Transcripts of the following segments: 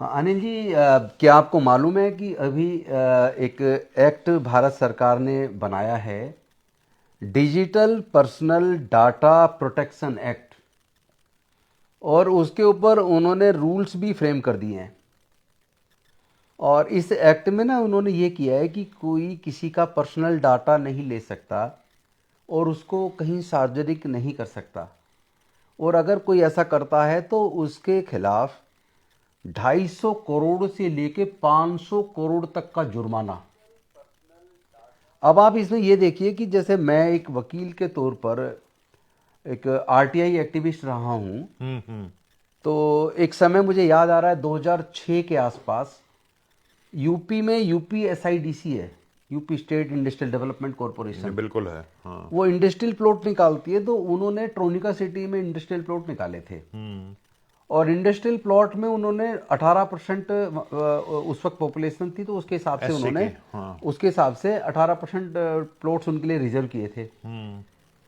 हाँ, अनिल जी, क्या आपको मालूम है कि अभी एक एक्ट भारत सरकार ने बनाया है, digital personal data protection act, और उसके ऊपर उन्होंने रूल्स भी फ्रेम कर दिए हैं। और इस एक्ट में ना उन्होंने ये किया है कि कोई किसी का पर्सनल डाटा नहीं ले सकता और उसको कहीं सार्वजनिक नहीं कर सकता। और अगर कोई ऐसा करता है तो उसके खिलाफ 250 करोड़ से लेके 500 करोड़ तक का जुर्माना। अब आप इसमें ये देखिए कि जैसे मैं एक वकील के तौर पर एक आरटीआई एक्टिविस्ट रहा हूं, हम्म। तो एक समय मुझे याद आ रहा है 2006 के आसपास यूपी में यूपी एसआईडीसी है, यूपी स्टेट इंडस्ट्रियल डेवलपमेंट नहीं, कॉरपोरेशन। बिल्कुल है, हाँ। वो इंडस्ट्रियल प्लॉट निकालती है, तो उन्होंने ट्रोनिका सिटी में इंडस्ट्रियल प्लॉट निकाले थे। हम्म। और इंडस्ट्रियल प्लॉट में उन्होंने 18% उस वक्त पॉपुलेशन थी, तो उसके हिसाब से एससी के, उन्होंने हाँ। 18% प्लॉट्स उनके लिए रिजर्व किए थे। हम्म।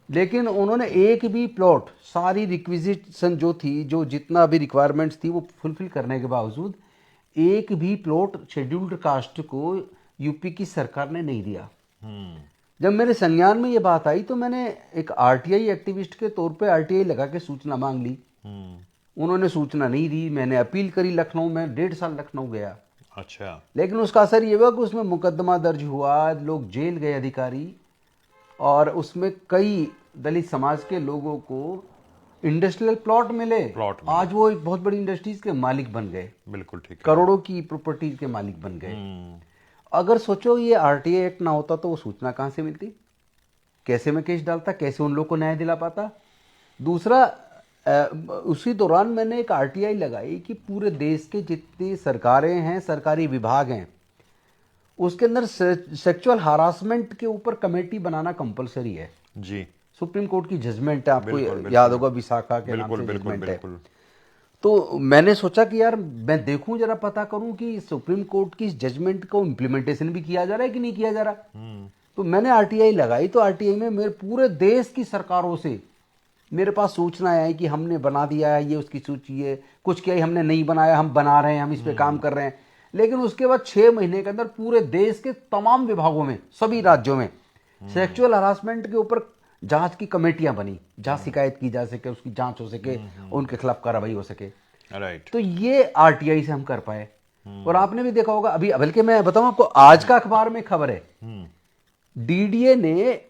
लेकिन उन्होंने एक भी प्लॉट, सारी रिक्विजिशन जो थी, जो जितना भी रिक्वायरमेंट्स थी वो फुलफिल करने के बावजूद एक भी प्लॉट शेड्यूल्ड कास्ट को यूपी की सरकार ने नहीं दिया। हम्म। जब मेरे संज्ञान में ये बात आई तो मैंने एक आरटीआई एक्टिविस्ट के तौर पे आरटीआई लगा के सूचना मांग ली। हम्म। उन्होंने सूचना नहीं दी। मैंने अपील करी लखनऊ में, 1.5 साल लखनऊ गया। अच्छा। लेकिन उसका असर ये हुआ कि उसमें मुकदमा दर्ज हुआ, लोग जेल गए अधिकारी, और उसमें कई दलित समाज के लोगों को इंडस्ट्रियल प्लॉट मिले। प्लॉट मिले। आज वो एक बहुत बड़ी इंडस्ट्रीज के मालिक बन गए, बिल्कुल ठीक है। करोड़ों की प्रॉपर्टी के मालिक बन गए। हम्म। अगर सोचो ये आरटीआई एक्ट ना होता तो वो सूचना कहाँ से मिलती, कैसे मैं केस डालता, कैसे उन लोग को न्याय दिला पाता। दूसरा, उसी दौरान मैंने एक आरटीआई लगाई कि पूरे देश के जितनी सरकारें हैं, सरकारी विभाग हैं, उसके अंदर सेक्सुअल हरासमेंट के ऊपर कमेटी बनाना कंपलसरी है। जी। सुप्रीम कोर्ट की जजमेंट है, आपको बिल्कुल याद बिल्कुल। होगा, विशाखा के नाम बिल्कुल से बिल्कुल जजमेंट है। बिल्कुल। तो मैंने सोचा कि यार मैं देखूं, जरा पता करूं कि सुप्रीम कोर्ट की इस जजमेंट को इम्प्लीमेंटेशन भी किया जा रहा है कि नहीं किया जा रहा। हम्म। तो मैंने आरटीआई लगाई, तो आरटीआई में मेरे पूरे देश की सरकारों से मेरे पास सूचनाएं आई कि हमने बना दिया है, ये उसकी सूची है। कुछ क्या, हमने नहीं बनाया, हम बना रहे हैं, हम इस पे काम कर रहे हैं। लेकिन उसके बाद 6 महीने के अंदर पूरे देश के तमाम विभागों में, सभी राज्यों में सेक्सुअल हरासमेंट के ऊपर जांच की कमेटियां बनी, जहां शिकायत की जा सके, उसकी जांच हो सके, उनके खिलाफ कार्रवाई हो सके। राइट। तो ये आरटीआई से हम कर पाए। और आपने भी देखा होगा, अभी बल्कि मैं बताऊं आपको, आज का अखबार में खबर है, हम्म। डीडीए ने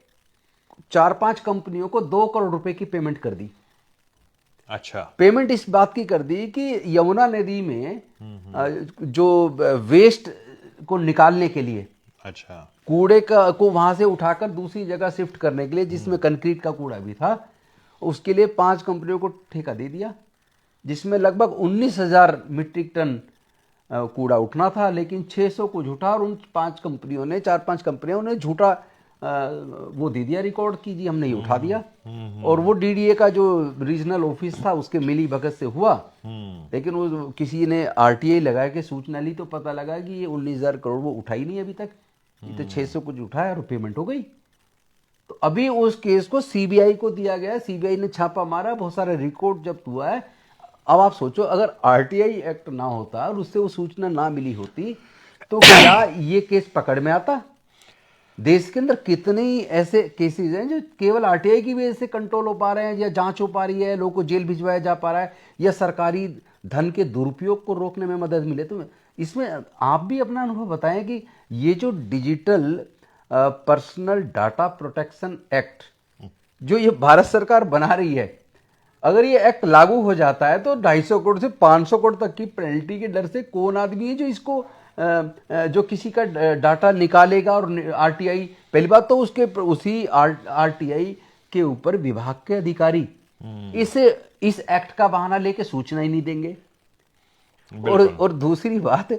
4-5 कंपनियों को 2 करोड़ रुपए की पेमेंट कर दी। अच्छा। पेमेंट इस बात की कर दी कि यमुना नदी में जो वेस्ट को निकालने के लिए, अच्छा। कूड़े का को वहां से उठाकर दूसरी जगह शिफ्ट करने के लिए, जिसमें कंक्रीट का कूड़ा भी था, उसके लिए 5 कंपनियों को ठेका दे दिया, जिसमें लगभग 19,000 मीट्रिक टन कूड़ा उठना था। लेकिन 600 को झूठा, और उन 5 कंपनियों ने, 4-5 कंपनियों ने झूठा वो दे दिया रिकॉर्ड की जी हमने ये उठा दिया। और वो डीडीए का जो रीजनल ऑफिस था उसके मिली भगत से हुआ। हम्म। लेकिन वो किसी ने आरटीआई लगा के सूचना ली तो पता लगा कि ये 19,000 करोड़ वो उठा ही नहीं अभी तक। ये तो 600 कुछ उठाया और पेमेंट हो गई। तो अभी उस केस को सीबीआई को दिया गया, सीबीआई ने छापा मारा, बहुत सारे रिकॉर्ड जब्त हुआ है। अब आप सोचो, अगर आरटीआई एक्ट ना होता और उससे वो सूचना ना मिली होती तो क्या ये केस पकड़ में आता। देश के अंदर कितने ही ऐसे केसेस हैं जो केवल आरटीआई की वजह से कंट्रोल हो पा रहे हैं, या जांच हो पा रही है, लोगों को जेल भिजवाया जा पा रहा है, या सरकारी धन के दुरुपयोग को रोकने में मदद मिले। तो इसमें आप भी अपना अनुभव बताएं कि ये जो digital personal data protection act जो ये भारत सरकार बना रही है, अगर ये एक्ट लागू हो जाता है तो 250 करोड़ से 500 करोड़ तक की पेनल्टी के डर से कौन आदमी है जो इसको जो किसी का डाटा निकालेगा। और आरटीआई, पहली बात तो उसके उसी आरटीआई के ऊपर विभाग के अधिकारी इस एक्ट का बहाना लेके सूचना ही नहीं देंगे। बिल्कुल। और दूसरी बात,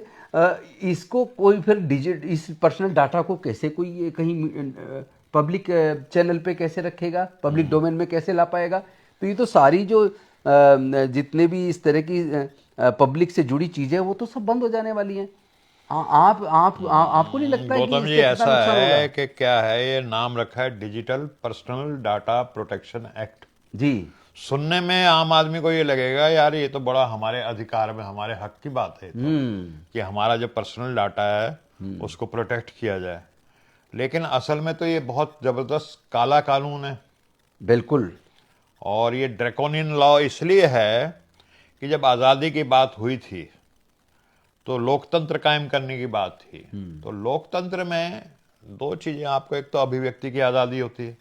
इसको कोई फिर इस पर्सनल डाटा को कैसे कोई कहीं पब्लिक चैनल पे कैसे रखेगा, पब्लिक डोमेन में कैसे ला पाएगा। तो ये तो सारी जो जितने भी इस तरह की पब्लिक से जुड़ी चीजें वो तो सब बंद हो जाने वाली हैं। आपको नहीं लगता है कि गौतम जी, इससे कितना ऐसा नुकसान होगा। है कि क्या है, ये नाम रखा है digital personal data protection act. जी। सुनने में आम आदमी को ये लगेगा यार ये तो बड़ा हमारे अधिकार में, हमारे हक की बात है कि हमारा जो पर्सनल डाटा है उसको प्रोटेक्ट किया जाए। लेकिन असल में तो ये बहुत जबरदस्त काला कानून है। बिल्कुल। और ये ड्रैकोनियन लॉ इसलिए है कि जब आज़ादी की बात हुई थी तो लोकतंत्र कायम करने की बात थी। तो लोकतंत्र में दो चीजें आपको, एक तो अभिव्यक्ति की आज़ादी होती है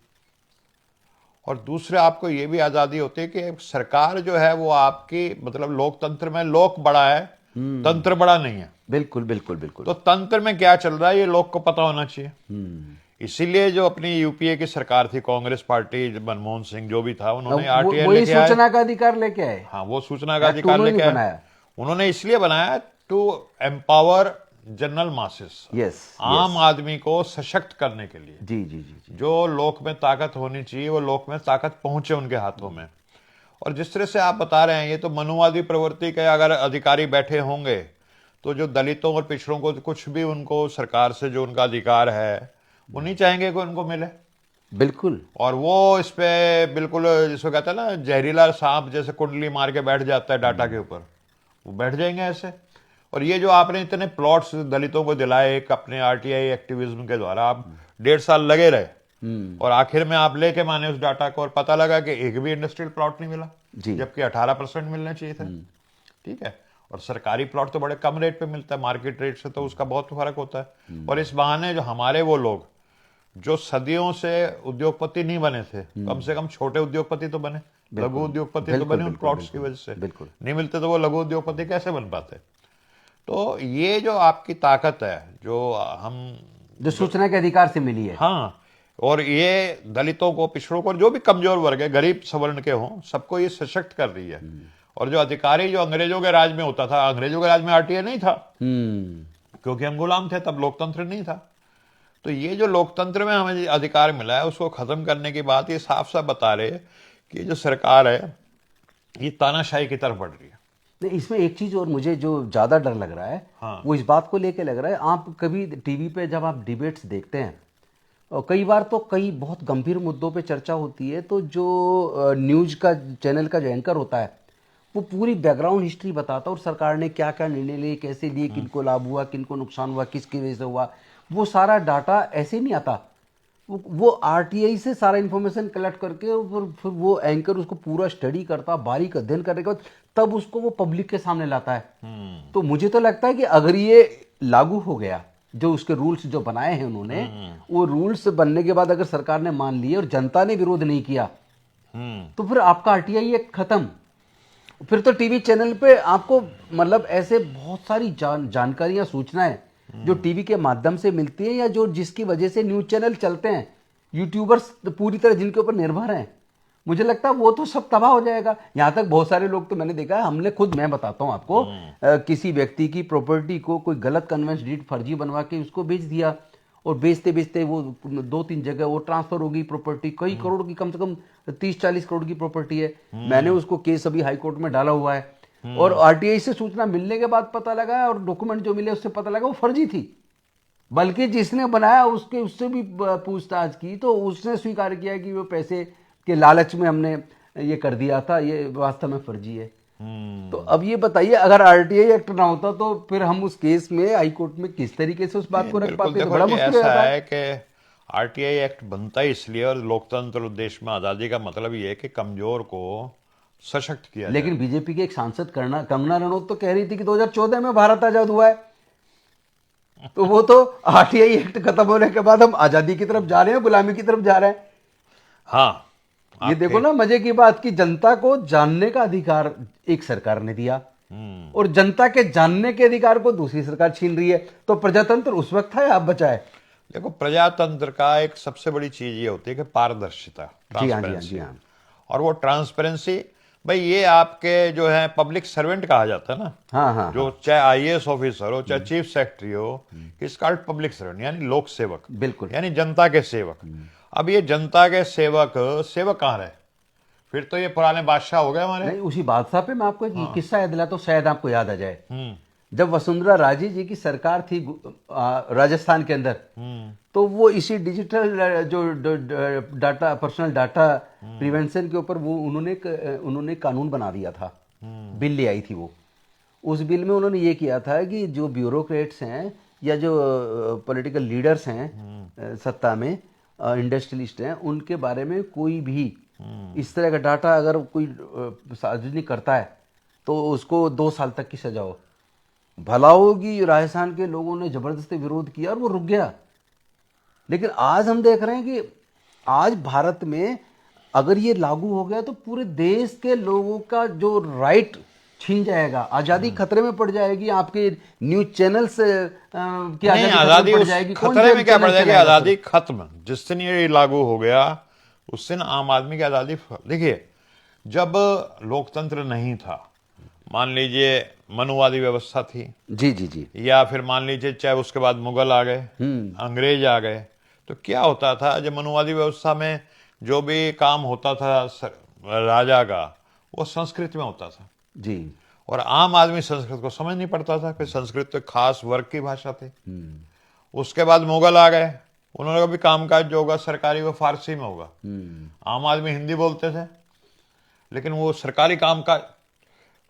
और दूसरे आपको ये भी आज़ादी होती है कि सरकार जो है वो आपकी, मतलब लोकतंत्र में लोक बड़ा है, तंत्र बड़ा नहीं है। बिल्कुल बिल्कुल बिल्कुल। तो तंत्र में क्या चल रहा है ये लोग को पता होना चाहिए। इसीलिए जो अपनी यूपीए की सरकार थी, कांग्रेस पार्टी, मनमोहन सिंह जो भी था, उन्होंने आरटीआई वही लेके आए। सूचना का अधिकार लेके आए। हाँ, वो सूचना का अधिकार उन्होंने लेके नहीं आए। बनाया। उन्होंने इसलिए बनाया to empower general masses, yes, आम आदमी को सशक्त करने के लिए। जी जी जी जी। जो लोक में ताकत होनी चाहिए वो लोक में ताकत पहुंचे उनके हाथों में। और जिस तरह से आप बता रहे हैं ये तो मनुवादी प्रवृत्ति के अगर अधिकारी बैठे होंगे तो जो दलितों और पिछड़ों को कुछ भी उनको सरकार से जो उनका अधिकार है वो नहीं चाहेंगे कि उनको मिले। बिल्कुल। और वो इस पे बिल्कुल, जिसको कहते हैं ना जहरीला सांप जैसे कुंडली मार के बैठ जाता है डाटा के ऊपर, वो बैठ जाएंगे ऐसे। और ये जो आपने इतने प्लॉट्स दलितों को दिलाए एक अपने आरटीआई एक्टिविज्म के द्वारा, आप 1.5 साल लगे रहे और आखिर में आप लेके माने उस डाटा को और पता लगा कि एक भी इंडस्ट्रियल प्लॉट नहीं मिला, जबकि 18% मिलने चाहिए थे। ठीक है। और सरकारी प्लॉट तो बड़े कम रेट पे मिलता है, मार्केट रेट से तो उसका बहुत फर्क होता है। और इस बहाने जो हमारे वो लोग जो सदियों से उद्योगपति नहीं बने थे, कम से कम छोटे उद्योगपति तो बने, लघु उद्योगपति तो बने उन प्लॉट्स की वजह से। नहीं मिलते तो वो लघु उद्योगपति कैसे बन पाते। तो ये जो आपकी ताकत है जो सूचना के अधिकार से मिली है। हाँ, और ये दलितों को, पिछड़ों को, जो भी कमजोर वर्ग है, गरीब सवर्ण के हों, सबको ये सशक्त कर रही है। और जो अधिकारी जो अंग्रेजों के राज में होता था, अंग्रेजों के राज में आरटीआई नहीं था क्योंकि हम गुलाम थे, तब लोकतंत्र नहीं था। तो ये जो लोकतंत्र में हमें अधिकार मिला है उसको खत्म करने की बात ये साफ साफ बता रहे कि जो सरकार है ये तानाशाही की तरफ बढ़ रही है। नहीं, इसमें एक चीज और मुझे जो ज्यादा डर लग रहा है, हाँ। वो इस बात को लेके लग रहा है, आप कभी टीवी पे जब आप डिबेट्स देखते हैं और कई बार तो कई बहुत गंभीर मुद्दों पे चर्चा होती है, तो जो न्यूज का चैनल का जो एंकर होता है वो पूरी बैकग्राउंड हिस्ट्री बताता है और सरकार ने क्या क्या निर्णय लिए, कैसे लिए, किनको लाभ हुआ, किनको नुकसान हुआ, किसकी वजह से हुआ, वो सारा डाटा ऐसे नहीं आता। वो आरटीआई से सारा इन्फॉर्मेशन कलेक्ट करके फिर वो एंकर उसको पूरा स्टडी करता, बारीक अध्ययन करने के बाद तब उसको वो पब्लिक के सामने लाता है। तो मुझे तो लगता है कि अगर ये लागू हो गया, जो उसके रूल्स जो बनाए हैं उन्होंने, वो रूल्स बनने के बाद अगर सरकार ने मान लिए और जनता ने विरोध नहीं किया तो फिर आपका आरटीआई एक्ट खत्म। फिर तो टीवी चैनल पे आपको मतलब ऐसे बहुत सारी जानकारियां, सूचनाएं जो टीवी के माध्यम से मिलती है या जो जिसकी वजह से न्यूज चैनल चलते हैं, यूट्यूबर्स पूरी तरह जिनके ऊपर निर्भर हैं, मुझे लगता है वो तो सब तबाह हो जाएगा। यहां तक बहुत सारे लोग तो मैंने देखा है, हमने खुद, मैं बताता हूं आपको, किसी व्यक्ति की प्रॉपर्टी को कोई गलत कन्वेंस डीड फर्जी बनवा के उसको बेच दिया और बेचते बेचते वो 2-3 जगह वो ट्रांसफर हो गई प्रॉपर्टी, कई करोड़ की, कम से कम 30-40 करोड़ की प्रॉपर्टी है। मैंने उसको केस अभी हाईकोर्ट में डाला हुआ है और आरटीआई से सूचना मिलने के बाद पता लगा और डॉक्यूमेंट जो मिले उससे पता लगा वो फर्जी थी, बल्कि जिसने बनाया उससे भी पूछताछ की तो उसने स्वीकार किया कि वो पैसे के लालच में हमने ये कर दिया था, ये वास्तव में फर्जी है। तो अब ये बताइए, अगर आरटीआई एक्ट ना होता तो फिर हम उस केस में हाई कोर्ट में किस तरीके से उस बात को रख पाते? तो बड़ा मुश्किल ऐसा है कि आरटीआई एक्ट बनता ही इसलिए, और लोकतंत्र देश में आजादी का मतलब ये है कि कमजोर को सशक्त किया। लेकिन बीजेपी के एक सांसद कंगना रनौत तो कह रही थी कि 2014 में भारत आजाद हुआ है, तो वो तो आरटीआई एक्ट खत्म होने के बाद हम आजादी की तरफ जा रहे हैं, गुलामी की तरफ जा रहे हैं। हाँ, ये देखो ना मजे की बात कि जनता को जानने का अधिकार एक सरकार ने दिया और जनता के जानने के अधिकार को दूसरी सरकार छीन रही है। तो प्रजातंत्र उस वक्त है, आप बचाए। देखो, प्रजातंत्र का एक सबसे बड़ी चीज ये होती है कि पारदर्शिता, जी हाँ, जी हाँ। और वो ट्रांसपेरेंसी, भाई ये आपके जो है पब्लिक सर्वेंट कहा जाता है ना, हाँ हाँ, जो चाहे आईएएस ऑफिसर हो, चाहे चीफ सेक्रेटरी हो, इस कॉल्ड पब्लिक सर्वेंट, यानी लोक सेवक, बिल्कुल, यानी जनता के सेवक। अब ये जनता के सेवक कहाँ रहे? फिर तो ये पुराने बादशाह हो गए हमारे। नहीं, उसी बादशाह पे मैं आपको एक किस्सा याद दिलाता हूँ, शायद आपको याद आ जाए। जब वसुंधरा राजे जी की सरकार थी राजस्थान के अंदर, तो वो इसी डिजिटल जो डाटा, पर्सनल डाटा प्रिवेंशन के ऊपर वो उन्होंने कानून बना दिया था, बिल ले आई थी वो। उस बिल में उन्होंने ये किया था कि जो ब्यूरोक्रेट्स हैं या जो पॉलिटिकल लीडर्स हैं सत्ता में, इंडस्ट्रियलिस्ट हैं, उनके बारे में कोई भी इस तरह का डाटा अगर कोई सार्वजनिक करता है तो उसको 2 साल तक की सजा हो। भला होगी राजस्थान के लोगों ने जबरदस्ती विरोध किया और वो रुक गया। लेकिन आज हम देख रहे हैं कि आज भारत में अगर ये लागू हो गया तो पूरे देश के लोगों का जो राइट छीन जाएगा, आजादी खतरे में पड़ जाएगी, आपके न्यूज चैनल्स की आजादी पड़ जाएगी। खतरे में क्या पड़ जाएगी? आजादी खत्म। जिस दिन ये लागू हो गया उस दिन आम आदमी की आजादी। देखिए, जब लोकतंत्र नहीं था, मान लीजिए मनुवादी व्यवस्था थी, जी जी जी, या फिर मान लीजिए चाहे उसके बाद मुगल आ गए, अंग्रेज आ गए, तो क्या होता था, जब मनुवादी व्यवस्था में जो भी काम होता था राजा का, वो संस्कृत में होता था जी, और आम आदमी संस्कृत को समझ नहीं पड़ता था, कि संस्कृत तो खास वर्ग की भाषा थी। उसके बाद मुगल आ गए, उन्होंने कहा भी कामकाज जो होगा सरकारी वो फारसी में होगा। आम आदमी हिंदी बोलते थे लेकिन वो सरकारी कामकाज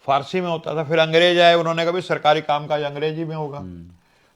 फारसी में होता था। फिर अंग्रेज आए, उन्होंने कहा भी सरकारी कामकाज अंग्रेजी में होगा।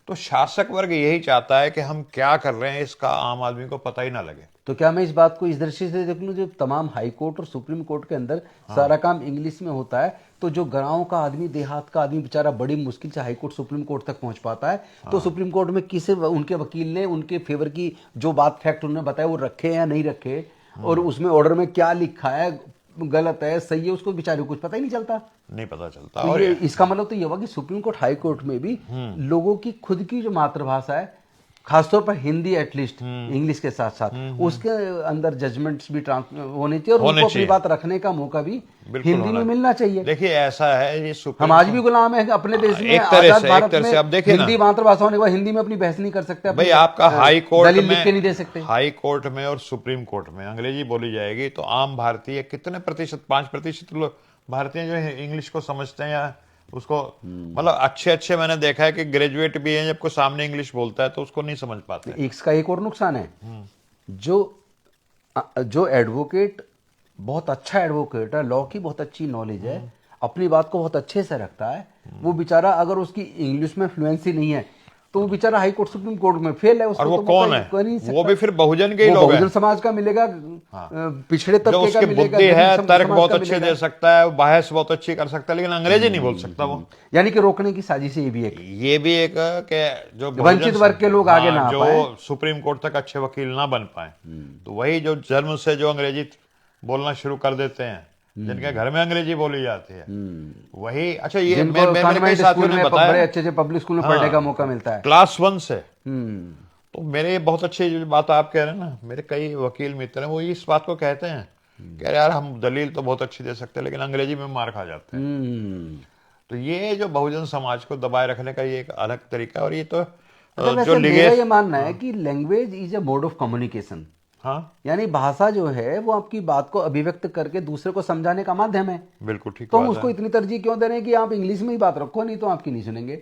तो शासक वर्ग यही चाहता है कि हम क्या कर रहे हैं इसका आम आदमी को पता ही ना लगे। तो क्या मैं इस बात को इस दृष्टि से देख लूं, जो तमाम हाई कोर्ट और सुप्रीम कोर्ट के अंदर सारा काम इंग्लिश में होता है, तो जो गांव का आदमी, देहात का आदमी बेचारा बड़ी मुश्किल से हाई कोर्ट सुप्रीम कोर्ट तक पहुंच पाता है, तो सुप्रीम कोर्ट में किसे उनके वकील ने उनके फेवर की जो बात फैक्ट उन्होंने बताया वो रखे या नहीं रखे, और उसमें ऑर्डर में क्या लिखा है, गलत है सही है, उसको बेचारे को कुछ पता ही नहीं चलता। नहीं पता चलता। तो और ये इसका मतलब तो ये हुआ कि सुप्रीम कोर्ट, हाई कोर्ट में भी लोगों की खुद की जो मातृभाषा है, खासतौर पर हिंदी, एटलीस्ट इंग्लिश के साथ साथ उसके अंदर जजमेंट्स भी होने चाहिए और उनको अपनी बात रखने का मौका भी हिंदी में मिलना चाहिए। देखिए ऐसा है, ये हम आज भी गुलाम है अपने देश में, एक तरह भारत से अब देखिए हिंदी मातृभाषा होने के बाद हिंदी में अपनी बहस नहीं कर सकते भाई। आपका हाई कोर्ट दलील लिख के नहीं दे सकते। हाई कोर्ट में और सुप्रीम कोर्ट में अंग्रेजी बोली जाएगी तो आम भारतीय कितने प्रतिशत, 5% लोग भारतीय जो है इंग्लिश को समझते हैं, या उसको मतलब अच्छे मैंने देखा है कि ग्रेजुएट भी हैं, जब कोई सामने इंग्लिश बोलता है तो उसको नहीं समझ पाते। इसका एक और नुकसान है, जो एडवोकेट बहुत अच्छा एडवोकेट है, लॉ की बहुत अच्छी नॉलेज है, अपनी बात को बहुत अच्छे से रखता है, वो बेचारा अगर उसकी इंग्लिश में फ्लुएंसी नहीं है तो वो बेचारा हाई कोर्ट सुप्रीम कोर्ट में फेल है। और वो तो कौन है? वो भी फिर बहुजन के ही लोग हैं। बहुजन समाज का मिलेगा, पिछड़े तबके का मिलेगा, बुद्धि है, तर्क बहुत अच्छे दे सकता है, बहस बहुत अच्छी कर सकता है, लेकिन अंग्रेजी नहीं बोल सकता वो। यानी कि रोकने की साजिश ये भी एक जो वंचित वर्ग के लोग आगे ना आ पाए, जो सुप्रीम कोर्ट तक अच्छे वकील ना बन पाए, तो वही जो जन्म से जो अंग्रेजी बोलना शुरू कर देते हैं, जिनके घर में अंग्रेजी बोली जाती है, वही। अच्छा, ये मेरे कई साथियों ने बताया, बड़े अच्छे से पब्लिक स्कूल में पढ़ने का मौका मिलता है क्लास 1 से। तो मेरे बहुत अच्छी जो बात आप कह रहे हैं ना, मेरे कई वकील मित्र हैं, वो इस बात को कहते हैं, कह रहे यार हम दलील तो बहुत अच्छी दे सकते हैं लेकिन अंग्रेजी में मार खा जाते हैं। तो ये जो बहुजन समाज को दबाए रखने का ये एक अलग तरीका है। और ये तो जो मेरा ये मानना है कि language is a mode of communication. हाँ, यानी भाषा जो है वो आपकी बात को अभिव्यक्त करके दूसरे को समझाने का माध्यम है। बिल्कुल ठीक। तो हम उसको इतनी तरजीह क्यों दे रहे हैं कि आप इंग्लिश में ही बात रखो, नहीं तो आपकी नहीं सुनेंगे।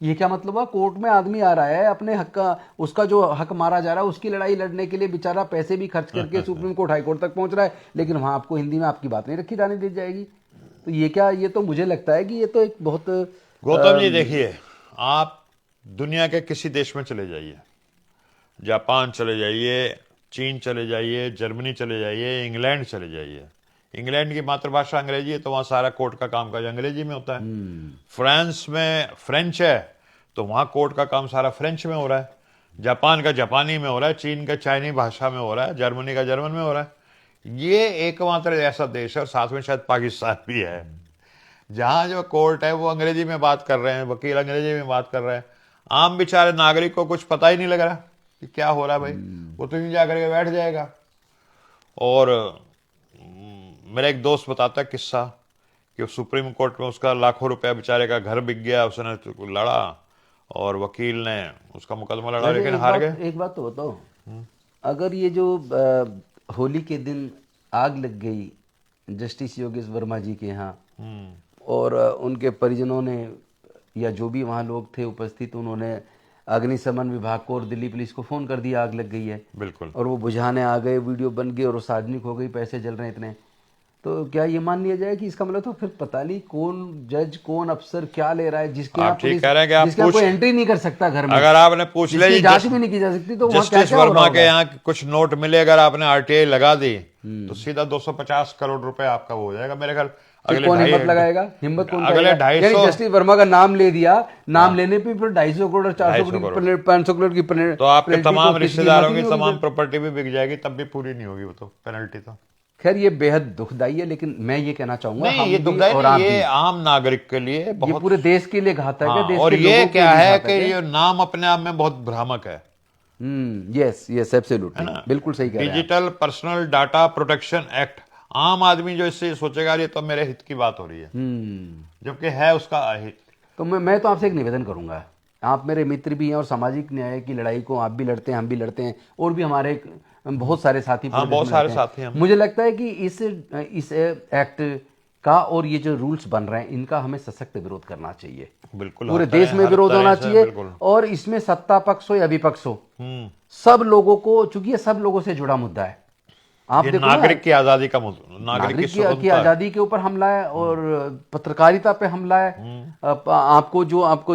ये क्या मतलब हुआ? कोर्ट में आदमी आ रहा है, अपने हक का, उसका जो हक मारा जा रहा है उसकी लड़ाई लड़ने के लिए बेचारा पैसे भी खर्च करके सुप्रीम कोर्ट, हाई कोर्ट तक पहुंच रहा है, लेकिन वहां आपको हिंदी में आपकी बात नहीं रखी जाने दी जाएगी। तो ये क्या, ये तो मुझे लगता है कि ये तो एक बहुत गौतम जी देखिए, आप दुनिया के किसी देश में चले जाइए, जापान चले जाइए, चीन चले जाइए, जर्मनी चले जाइए, इंग्लैंड चले जाइए। इंग्लैंड की मातृभाषा अंग्रेजी है तो वहाँ सारा कोर्ट का कामकाज अंग्रेजी में होता है। फ्रांस में फ्रेंच है तो वहाँ कोर्ट का काम सारा फ्रेंच में हो रहा है। जापान का जापानी में हो रहा है, चीन का चाइनी भाषा में हो रहा है, जर्मनी का जर्मन में हो रहा है। ये एकमात्र ऐसा देश है, और साथ में शायद पाकिस्तान भी है, जहाँ जो कोर्ट है वो अंग्रेजी में बात कर रहे हैं, वकील अंग्रेजी में बात कर रहे हैं। आम बेचारे नागरिक को कुछ पता ही नहीं लग रहा कि क्या हो रहा है भाई, वो तो नहीं जाकर के बैठ जाएगा। और मेरा एक दोस्त बताता है किस्सा कि सुप्रीम कोर्ट में उसका लाखों रुपया बेचारे का घर बिक गया, उसने तो लड़ा और वकील ने उसका मुकदमा लड़ा, लेकिन हार गए। एक बात तो बताओ, अगर ये जो होली के दिन आग लग गई जस्टिस योगेश वर्मा जी के यहाँ और उनके परिजनों ने या जो भी वहाँ लोग थे उपस्थित, उन्होंने अग्निशमन विभाग को और दिल्ली पुलिस को फ़ोन कर दिया आग लग गई है, बिल्कुल। और वो बुझाने आ गए, वीडियो बन गई और वो सार्वजनिक हो गई, पैसे जल रहे हैं इतने। तो क्या ये मान लिया जाए कि इसका मतलब तो फिर पता नहीं कौन जज कौन अफसर क्या ले रहा है, जिसके यहाँ आप ठीक पुलिस, कह रहे हैं कि आप जिसके यहाँ कोई एंट्री नहीं कर सकता घर में, अगर आपने पूछ लिया जिसकी जी जांच भी नहीं की जा सकती, तो वहाँ क्या जस्टिस क्या हो रहा वर्मा के होगा? यहाँ कुछ नोट मिले, अगर आपने आरटीआई लगा दी तो सीधा 250 करोड़ रुपए आपका वो हो जाएगा मेरे ख्याल। फिर अगले कौन हिम्मत 2.5 लगाएगा? हिम्मत कौन अगले करेगा? 250 यानी जस्टिस वर्मा का नाम ले दिया, नाम लेने पे फिर 250 करोड़ और 400 करोड़ 500 करोड़ की तो आपके पेनल्टी तमाम तो किसी की रिश्तेदारों हिम्मत की ही नहीं होगी तमाम फिर। प्रॉपर्टी भी बिक जाएगी, तब भी पूरी नहीं होगी वो तो पेनल्टी तो। खैर ये बेहद दुखदाई है, लेकिन मैं ये कहना चाहूंगा नहीं, हम ये भी दुखदाई और नहीं, आप ये भी, आम नागरिक के लिए ये बहुत। पूरे देश के लिए घातक है, हाँ, देश और के ये लोगों के क्या लिए है घातक कि है। ये नाम अपने आप में बहुत भ्रामक है यस यस एब्सोल्युटली, बिल्कुल सही कह रहे हैं आप। Digital personal data protection act. आम आदमी जो इससे सोचेगा ये तो मेरे हित की बात हो रही है, जबकि है उसका अहित। तो मैं तो आपसे एक निवेदन करूंगा, आप मेरे मित्र भी हैं और सामाजिक न्याय की लड़ाई को आप भी लड़ते हैं, हम भी लड़ते हैं, और भी हमारे बहुत सारे साथी पूरे हाँ, बहुत देश में सारे लड़ते हैं। साथी हैं। मुझे लगता है कि इस एक्ट का और ये जो रूल्स बन रहे हैं इनका हमें सशक्त विरोध करना चाहिए, बिल्कुल पूरे हर देश तरह- में हर विरोध तरह होना से, चाहिए। बिल्कुल। और इसमें सत्ता पक्ष हो या विपक्ष हो, सब लोगों को, चूंकि ये सब लोगों से जुड़ा मुद्दा है। आप ये देखो ना, नागरिक की आजादी का मुद्दा, नागरिक की की स्वतंत्रता। आजादी के ऊपर हमला है और पत्रकारिता पे हमला है। आपको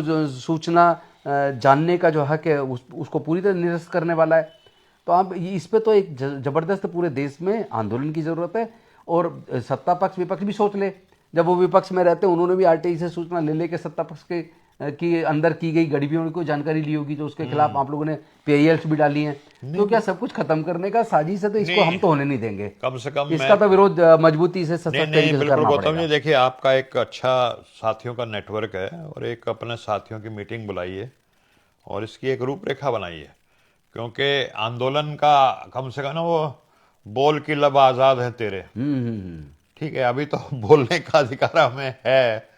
जो सूचना जानने का जो हक है उसको पूरी तरह निरस्त करने वाला है। तो आप इस पे तो एक जबरदस्त पूरे देश में आंदोलन की जरूरत है। और सत्ता पक्ष विपक्ष भी सोच ले, जब वो विपक्ष में रहते हैं उन्होंने भी आरटीआई से सूचना ले लेके सत्ता पक्ष के अंदर की गई गड़बड़ियों की जानकारी ली होगी, तो उसके खिलाफ आप लोगों ने पीआईएल्स भी डाली हैं। तो क्या सब कुछ खत्म करने का साजिश है? तो इसको हम तो होने नहीं देंगे, कम से कम इसका तो विरोध मजबूती से सशक्त तरीके से बिल्कुल करना गौतम पड़ेगा। जी, देखिए आपका एक अच्छा साथियों का नेटवर्क है और एक अपने साथियों की मीटिंग बुलाई है और इसकी एक रूपरेखा बनाई है, क्योंकि आंदोलन का कम से कम ना वो बोल की लब आजाद है तेरे, ठीक है, अभी तो बोलने का अधिकार हमें है,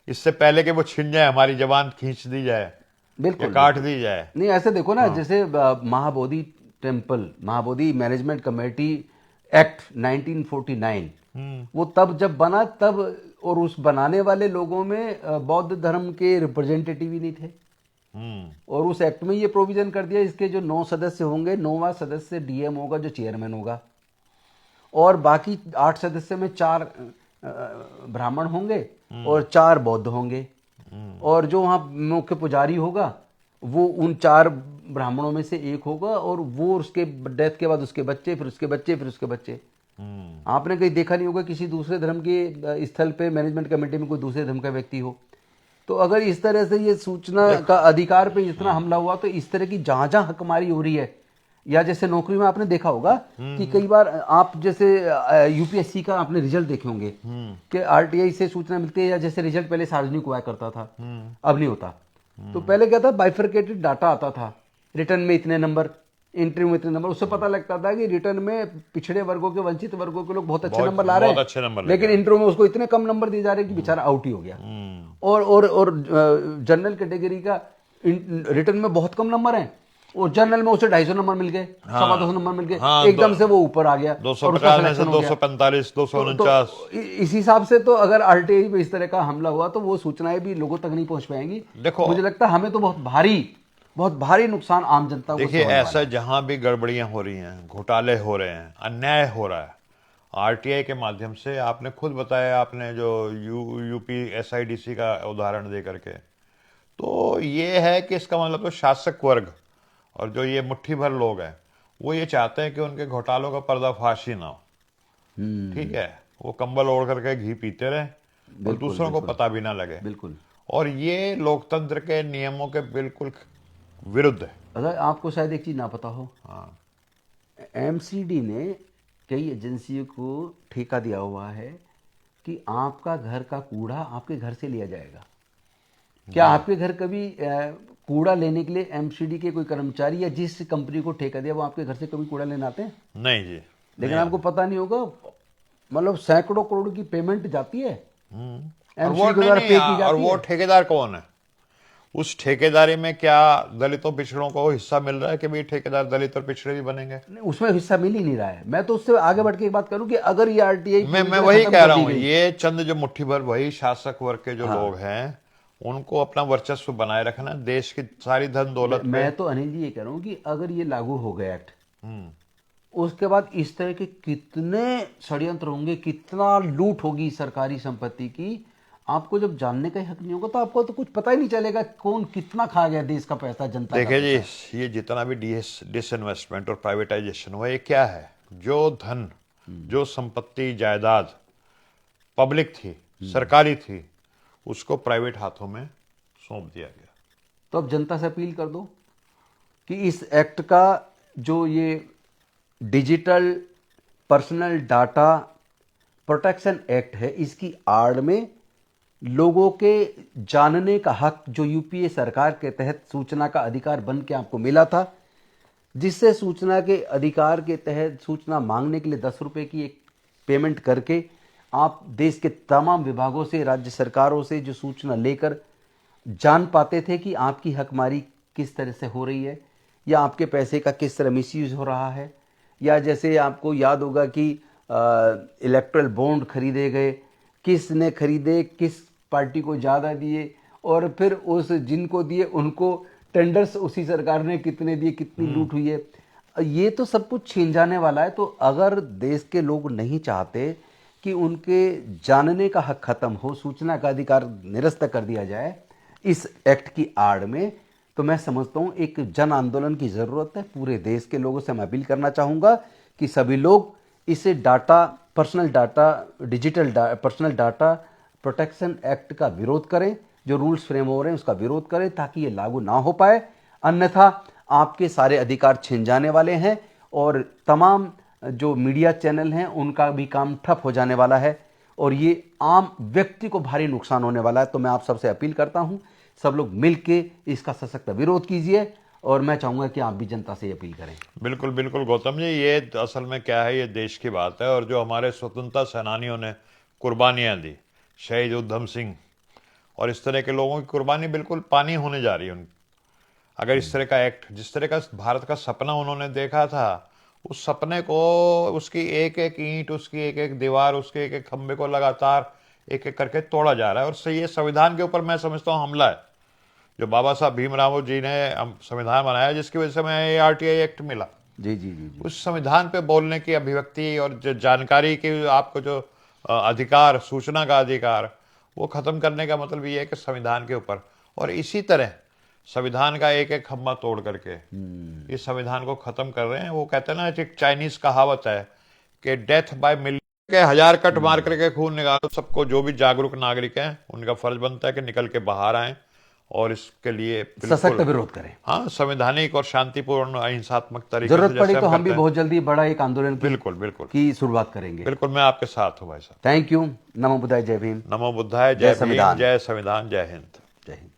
इससे पहले कि वो छिन जाए, हमारी जबान खींच दी जाए, बिल्कुल या काट दी जाए। नहीं, ऐसे देखो ना, जैसे महाबोधि मैनेजमेंट कमेटी एक्ट 1949 वो तब जब बना तब, और उस बनाने वाले लोगों में बौद्ध धर्म के रिप्रेजेंटेटिव ही नहीं थे। और उस एक्ट में ये प्रोविजन कर दिया, इसके जो 9 सदस्य होंगे, 9वां सदस्य डीएम होगा जो चेयरमैन होगा, और बाकी 8 सदस्य में 4 ब्राह्मण होंगे और 4 बौद्ध होंगे, और जो वहाँ मुख्य पुजारी होगा वो उन 4 ब्राह्मणों में से एक होगा, और वो उसके डेथ के बाद उसके बच्चे, फिर उसके बच्चे, फिर उसके बच्चे। आपने कहीं देखा नहीं होगा किसी दूसरे धर्म के स्थल पे मैनेजमेंट कमेटी में कोई दूसरे धर्म का व्यक्ति हो। तो अगर इस तरह से ये सूचना का अधिकार पे इतना हमला हुआ, तो इस तरह की जहां जहां हकमारी हो रही है, या जैसे नौकरी में आपने देखा होगा कि कई बार आप जैसे यूपीएससी का आपने रिजल्ट देखे होंगे कि आरटीआई से सूचना मिलती है, या जैसे रिजल्ट पहले सार्वजनिक हुआ करता था, अब नहीं होता। तो पहले क्या था, बाइफरकेटेड डाटा आता था, रिटर्न में इतने नंबर, इंटरव्यू में इतने नंबर, उससे पता लगता था कि रिटर्न में पिछड़े वर्गों के, वंचित वर्गों के लोग बहुत अच्छे नंबर ला रहे हैं, लेकिन इंटरव्यू में उसको इतने कम नंबर दिए जा रहे हैं कि बेचारा आउट ही हो गया। और जनरल कैटेगरी का रिटर्न में बहुत कम नंबर हैं, और जनरल में उसे 250 नंबर मिल गए, 250 नंबर मिल गए, एकदम से वो ऊपर आ गया, 250 में से 245, 249। इस हिसाब से तो अगर आरटीआई पे इस तरह का हमला हुआ तो वो सूचनाएं भी लोगों तक नहीं पहुंच पाएंगी। देखो, मुझे लगता है हमें तो बहुत भारी नुकसान आम जनता को। देखिए, ऐसा जहां भी गड़बड़ियां हो रही हैं, घोटाले हो रहे हैं, अन्याय हो रहा है, आरटीआई के माध्यम से, आपने खुद बताया, आपने जो यूपी एसआईडीसी का उदाहरण दे करके, तो ये है कि इसका मतलब तो शासक वर्ग और जो ये मुट्ठी भर लोग हैं वो ये चाहते हैं कि उनके घोटालों का पर्दाफाश ही ना हो, ठीक है, वो कंबल ओढ़ करके घी पीते रहे और दूसरों को पता भी ना लगे। बिल्कुल, और ये लोकतंत्र के नियमों के बिल्कुल विरुद्ध है। अगर आपको शायद एक चीज ना पता हो, एमसीडी ने कई एजेंसियों को ठेका दिया हुआ है कि आपका घर का कूड़ा आपके घर से लिया जाएगा। क्या आपके घर कभी कूड़ा लेने के लिए एमसीडी के कोई कर्मचारी या जिस कंपनी को ठेका दिया वो आपके घर से कभी कूड़ा लेने आते हैं? नहीं जी। लेकिन आपको पता नहीं होगा, मतलब सैकड़ों करोड़ की पेमेंट जाती है एमसीडी के द्वारा पे की जाती है। और वो ठेकेदार कौन है? उस ठेकेदारी में क्या दलितों पिछड़ों को हिस्सा मिल रहा है कि भाई ठेकेदार दलित और पिछड़े भी बनेंगे? उसमें हिस्सा मिल ही नहीं रहा है। मैं तो उससे आगे बढ़ के एक बात करूं कि अगर ये आरटीआई, मैं वही कह रहा हूं, ये चंद जो मुट्ठी भर वही शासक वर्ग के जो लोग हैं उनको अपना वर्चस्व बनाए रखना, देश की सारी धन दौलत पे। मैं तो अनिल जी ये कह रहा हूँ कि अगर ये लागू हो गया एक्ट, उसके बाद इस तरह के कितने षड्यंत्र होंगे, कितना लूट होगी सरकारी संपत्ति की, आपको जब जानने का ही हक नहीं होगा तो आपको तो कुछ पता ही नहीं चलेगा कौन कितना खा गया देश का पैसा, जनता का देखिए जी, पैसा। ये जितना भी डिसइन्वेस्टमेंट और प्राइवेटाइजेशन हुआ, ये क्या है? जो धन, जो संपत्ति जायदाद पब्लिक थी, सरकारी थी, उसको प्राइवेट हाथों में सौंप दिया गया। तो अब जनता से अपील कर दो कि इस एक्ट का, जो ये digital personal data protection act है, इसकी आड़ में लोगों के जानने का हक, जो यूपीए सरकार के तहत सूचना का अधिकार बन के आपको मिला था, जिससे सूचना के अधिकार के तहत सूचना मांगने के लिए 10 रुपए की एक पेमेंट करके आप देश के तमाम विभागों से, राज्य सरकारों से जो सूचना लेकर जान पाते थे कि आपकी हकमारी किस तरह से हो रही है, या आपके पैसे का किस तरह मिसयूज हो रहा है। या जैसे आपको याद होगा कि इलेक्ट्रल बॉन्ड खरीदे गए, किसने खरीदे, किस पार्टी को ज़्यादा दिए, और फिर उस जिनको दिए उनको टेंडर्स उसी सरकार ने कितने दिए, कितनी लूट हुई है। ये तो सब कुछ छीन जाने वाला है। तो अगर देश के लोग नहीं चाहते कि उनके जानने का हक खत्म हो, सूचना का अधिकार निरस्त कर दिया जाए इस एक्ट की आड़ में, तो मैं समझता हूं एक जन आंदोलन की जरूरत है। पूरे देश के लोगों से मैं अपील करना चाहूंगा कि सभी लोग इसे data, personal data, digital personal data protection act का विरोध करें, जो रूल्स फ्रेम हो रहे हैं उसका विरोध करें, ताकि ये लागू ना हो पाए। अन्यथा आपके सारे अधिकार छिन जाने वाले हैं और तमाम जो मीडिया चैनल हैं उनका भी काम ठप हो जाने वाला है, और ये आम व्यक्ति को भारी नुकसान होने वाला है। तो मैं आप सबसे अपील करता हूं, सब लोग मिलके इसका सशक्त विरोध कीजिए, और मैं चाहूंगा कि आप भी जनता से अपील करें। बिल्कुल बिल्कुल गौतम जी, ये असल में क्या है, ये देश की बात है। और जो हमारे स्वतंत्रता सेनानियों ने कुर्बानियां दी, शहीद उधम सिंह और इस तरह के लोगों की कुर्बानी बिल्कुल पानी होने जा रही है उनकी। अगर इस तरह का एक्ट, जिस तरह का भारत का सपना उन्होंने देखा था, उस सपने को, उसकी एक एक ईंट, उसकी एक एक दीवार, उसके एक एक खंबे को लगातार एक एक करके तोड़ा जा रहा है। और सही, ये संविधान के ऊपर मैं समझता हूँ हमला है, जो बाबा साहब भीमराव जी ने संविधान बनाया, जिसकी वजह से हमें ये आरटीआई एक्ट मिला। जी जी जी जी। उस संविधान पे बोलने की अभिव्यक्ति और जो जानकारी की आपको जो अधिकार, सूचना का अधिकार, वो खत्म करने का मतलब ये है कि संविधान के ऊपर, और इसी तरह संविधान का एक एक खम्भा तोड़ करके इस संविधान को खत्म कर रहे हैं। वो कहते हैं ना, एक चाइनीज कहावत है कि डेथ बाय मिलियन के 1000 कट मार करके खून निकालो। सबको, जो भी जागरूक नागरिक हैं, उनका फर्ज बनता है कि निकल के बाहर आए और इसके लिए सशक्त बिल्कुल, विरोध करें। हाँ, संवैधानिक और शांतिपूर्ण अहिंसात्मक तरीके से जरूरत पड़ी जैसे तो हम भी करते हैं। बहुत जल्दी बड़ा एक आंदोलन बिल्कुल बिल्कुल की शुरुआत करेंगे। बिल्कुल, मैं आपके साथ हूँ भाई साहब। Thank you. नमो बुद्धाय, जय भीम। नमो बुद्धाय, जय जय भीम, संविधान। जय संविधान, जय हिंद। जय हिंद।